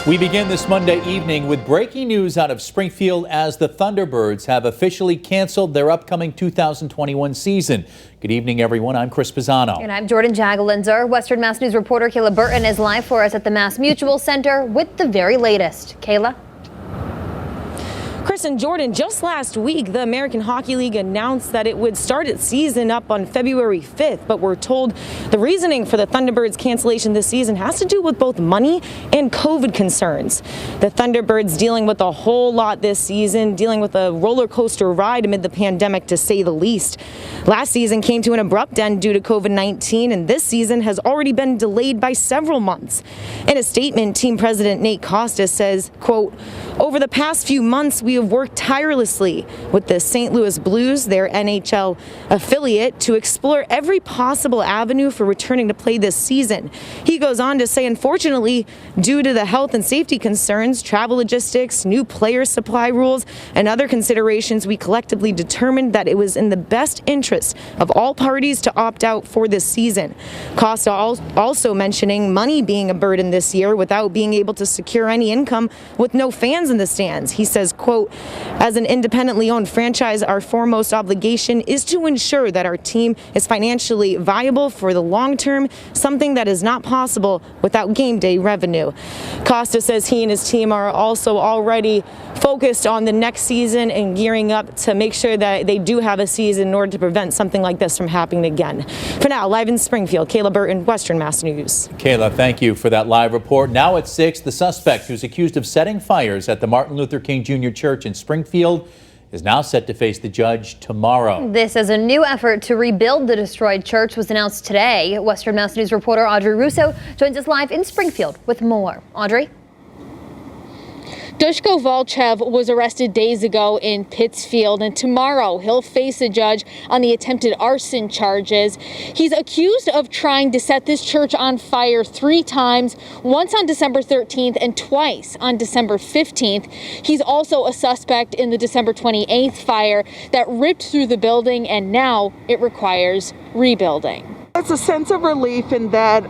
We begin this Monday evening with breaking news out of Springfield as the Thunderbirds have officially canceled their upcoming 2021 season. Good evening, everyone. I'm Chris Pisano. And I'm Jordyn Jagolinzer. Western Mass News reporter Kayla Burton is live for us at the Mass Mutual Center with the very latest. Kayla? Chris and Jordan, just last week, the American Hockey League announced that it would start its season up on February 5th, but we're told the reasoning for the Thunderbirds cancellation this season has to do with both money and COVID concerns. The Thunderbirds dealing with a whole lot this season, dealing with a roller coaster ride amid the pandemic, to say the least. Last season came to an abrupt end due to COVID-19, and this season has already been delayed by several months. In a statement, team president Nate Costa says, quote, "Over the past few months, we have worked tirelessly with the St. Louis Blues, their NHL affiliate, to explore every possible avenue for returning to play this season." He goes on to say, unfortunately, due to the health and safety concerns, travel logistics, new player supply rules, and other considerations, we collectively determined that it was in the best interest of all parties to opt out for this season. Costa also mentioning money being a burden this year without being able to secure any income with no fans in the stands. He says, quote, "As an independently owned franchise, our foremost obligation is to ensure that our team is financially viable for the long term, something that is not possible without game day revenue." Costa says he and his team are also already focused on the next season and gearing up to make sure that they do have a season in order to prevent something like this from happening again. For now, live in Springfield, Kayla Burton, Western Mass News. Kayla, thank you for that live report. Now at 6, the suspect who's accused of setting fires at the Martin Luther King Jr. Church in Springfield is now set to face the judge tomorrow. This is a new effort to rebuild the destroyed church was announced today. Western Mass News reporter Audrey Russo joins us live in Springfield with more. Audrey? Dushko Volchev was arrested days ago in Pittsfield, and tomorrow he'll face a judge on the attempted arson charges. He's accused of trying to set this church on fire 3 times, once on December 13th and twice on December 15th. He's also a suspect in the December 28th fire that ripped through the building, and now it requires rebuilding. It's a sense of relief in that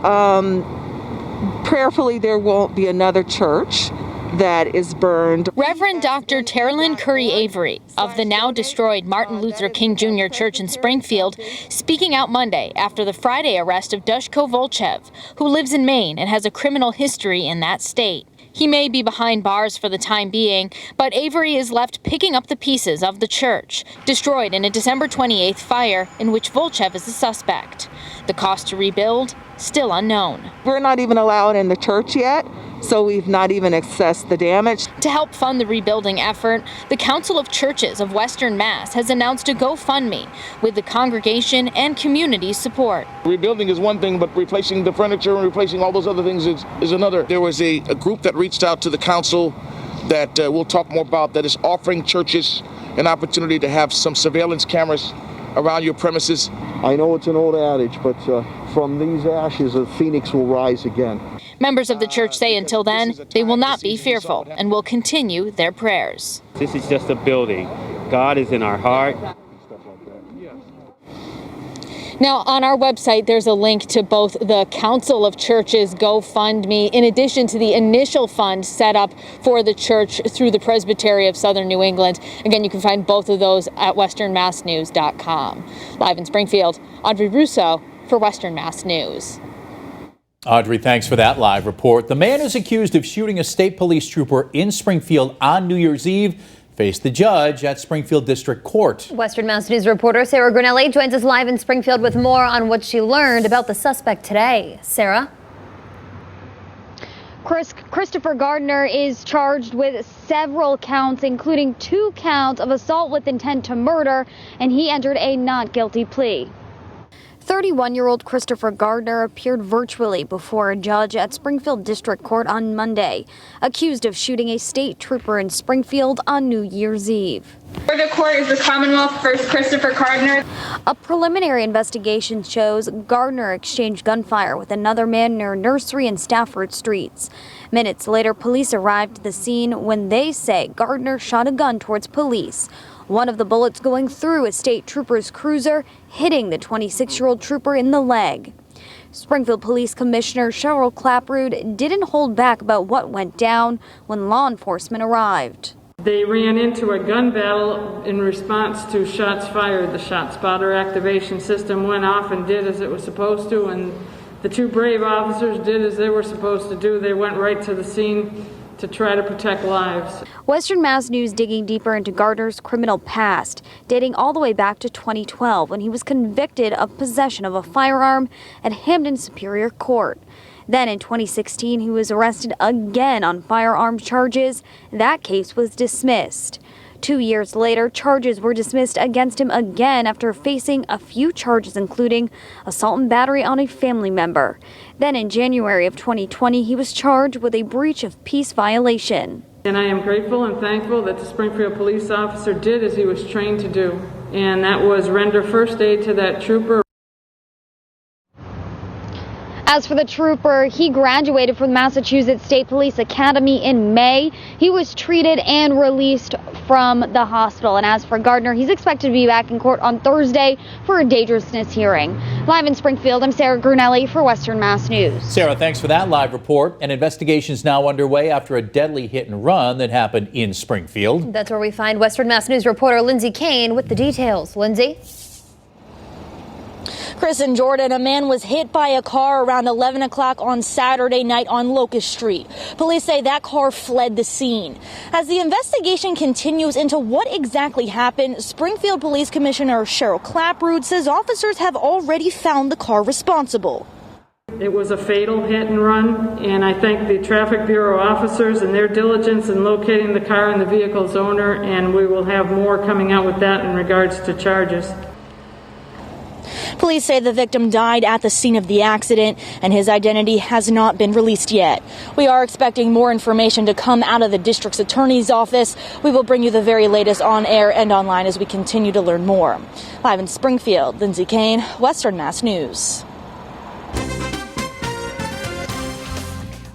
prayerfully there won't be another church that is burned. Reverend Dr. Terilyn Curry Avery of the now destroyed Martin Luther King Jr. Church in Springfield speaking out Monday after the Friday arrest of Dushko Volchev, who lives in Maine and has a criminal history in that state. He may be behind bars for the time being, but Avery is left picking up the pieces of the church, destroyed in a December 28th fire in which Volchev is a suspect. The cost to rebuild, still unknown. We're not even allowed in the church yet, so we've not even assessed the damage. To help fund the rebuilding effort, the Council of Churches of Western Mass has announced a GoFundMe with the congregation and community support. Rebuilding is one thing, but replacing the furniture and replacing all those other things is another. There was a group that reached out to the council that we'll talk more about, that is offering churches an opportunity to have some surveillance cameras around your premises. I know it's an old adage, but from these ashes a phoenix will rise again. Members of the church say until then, they will not be fearful and will continue their prayers. This is just a building. God is in our heart. Now, on our website, there's a link to both the Council of Churches GoFundMe, in addition to the initial fund set up for the church through the Presbytery of Southern New England. Again, you can find both of those at westernmassnews.com. Live in Springfield, Audrey Russo for Western Mass News. Audrey, thanks for that live report. The man who's accused of shooting a state police trooper in Springfield on New Year's Eve faced the judge at Springfield District Court. Western Mass News reporter Sarah Grinelli joins us live in Springfield with more on what she learned about the suspect today. Sarah? Christopher Gardner is charged with several counts, including 2 counts of assault with intent to murder, and he entered a not guilty plea. 31-year-old Christopher Gardner appeared virtually before a judge at Springfield District Court on Monday, accused of shooting a state trooper in Springfield on New Year's Eve. For the court is the Commonwealth versus Christopher Gardner. A preliminary investigation shows Gardner exchanged gunfire with another man near Nursery and Stafford Streets. Minutes later, police arrived at the scene when they say Gardner shot a gun towards police. One of the bullets going through a state trooper's cruiser, hitting the 26-year-old trooper in the leg. Springfield Police Commissioner Cheryl Clapprood didn't hold back about what went down when law enforcement arrived. They ran into a gun battle in response to shots fired. The shot spotter activation system went off and did as it was supposed to, and the two brave officers did as they were supposed to do. They went right to the scene to try to protect lives. Western Mass News digging deeper into Gardner's criminal past, dating all the way back to 2012 when he was convicted of possession of a firearm at Hampden Superior Court. Then in 2016, he was arrested again on firearms charges. That case was dismissed. 2 years later, charges were dismissed against him again after facing a few charges, including assault and battery on a family member. Then in January of 2020, he was charged with a breach of peace violation. And I am grateful and thankful that the Springfield police officer did as he was trained to do, and that was render first aid to that trooper. As for the trooper, he graduated from Massachusetts State Police Academy in May. He was treated and released from the hospital. And as for Gardner, he's expected to be back in court on Thursday for a dangerousness hearing. Live in Springfield, I'm Sarah Grunelli for Western Mass News. Sarah, thanks for that live report. An investigation is now underway after a deadly hit and run that happened in Springfield. That's where we find Western Mass News reporter Lindsay Kane with the details. Lindsay? Chris and Jordan, a man was hit by a car around 11 o'clock on Saturday night on Locust Street. Police say that car fled the scene. As the investigation continues into what exactly happened, Springfield Police Commissioner Cheryl Clapprood says officers have already found the car responsible. It was a fatal hit and run, and I thank the Traffic Bureau officers and their diligence in locating the car and the vehicle's owner, and we will have more coming out with that in regards to charges. Police say the victim died at the scene of the accident, and his identity has not been released yet. We are expecting more information to come out of the district's attorney's office. We will bring you the very latest on air and online as we continue to learn more. Live in Springfield, Lindsay Kane, Western Mass News.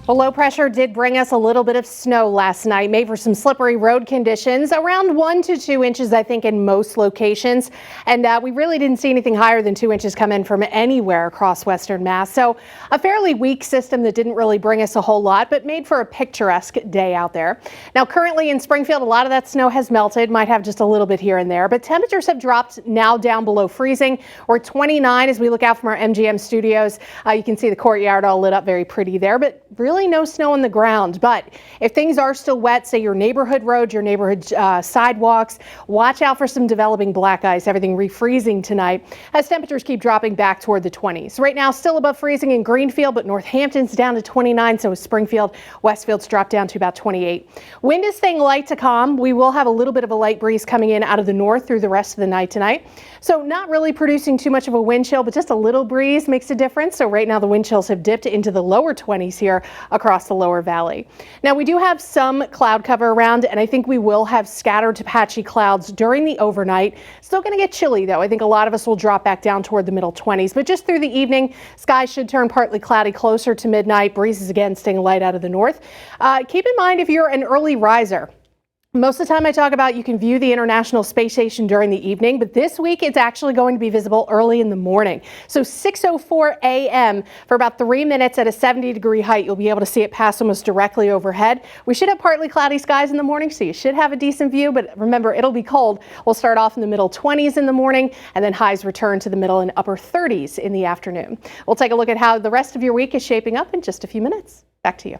Well, low pressure did bring us a little bit of snow last night, made for some slippery road conditions, around 1 to 2 inches, I think, in most locations. And we really didn't see anything higher than 2 inches come in from anywhere across Western Mass. So a fairly weak system that didn't really bring us a whole lot, but made for a picturesque day out there. Now, currently in Springfield, a lot of that snow has melted, might have just a little bit here and there, but temperatures have dropped now down below freezing. We're 29 as we look out from our MGM studios. You can see the courtyard all lit up very pretty there, but really no snow on the ground. But if things are still wet, say your neighborhood roads, your neighborhood sidewalks, watch out for some developing black ice, everything refreezing tonight as temperatures keep dropping back toward the 20s. Right now, still above freezing in Greenfield, but Northampton's down to 29. So is Springfield. Westfield's dropped down to about 28. Wind is staying light to calm. We will have a little bit of a light breeze coming in out of the north through the rest of the night tonight. So not really producing too much of a wind chill, but just a little breeze makes a difference. So right now the wind chills have dipped into the lower 20s here across the lower valley. Now we do have some cloud cover around, and I think we will have scattered to patchy clouds during the overnight. Still going to get chilly though. I think a lot of us will drop back down toward the middle 20s, but just through the evening, skies should turn partly cloudy closer to midnight. Breezes again staying light out of the north. Keep in mind if you're an early riser. Most of the time I talk about you can view the International Space Station during the evening, but this week it's actually going to be visible early in the morning. So 6:04 a.m. for about 3 minutes at a 70-degree height, you'll be able to see it pass almost directly overhead. We should have partly cloudy skies in the morning, so you should have a decent view, but remember, it'll be cold. We'll start off in the middle 20s in the morning, and then highs return to the middle and upper 30s in the afternoon. We'll take a look at how the rest of your week is shaping up in just a few minutes. Back to you.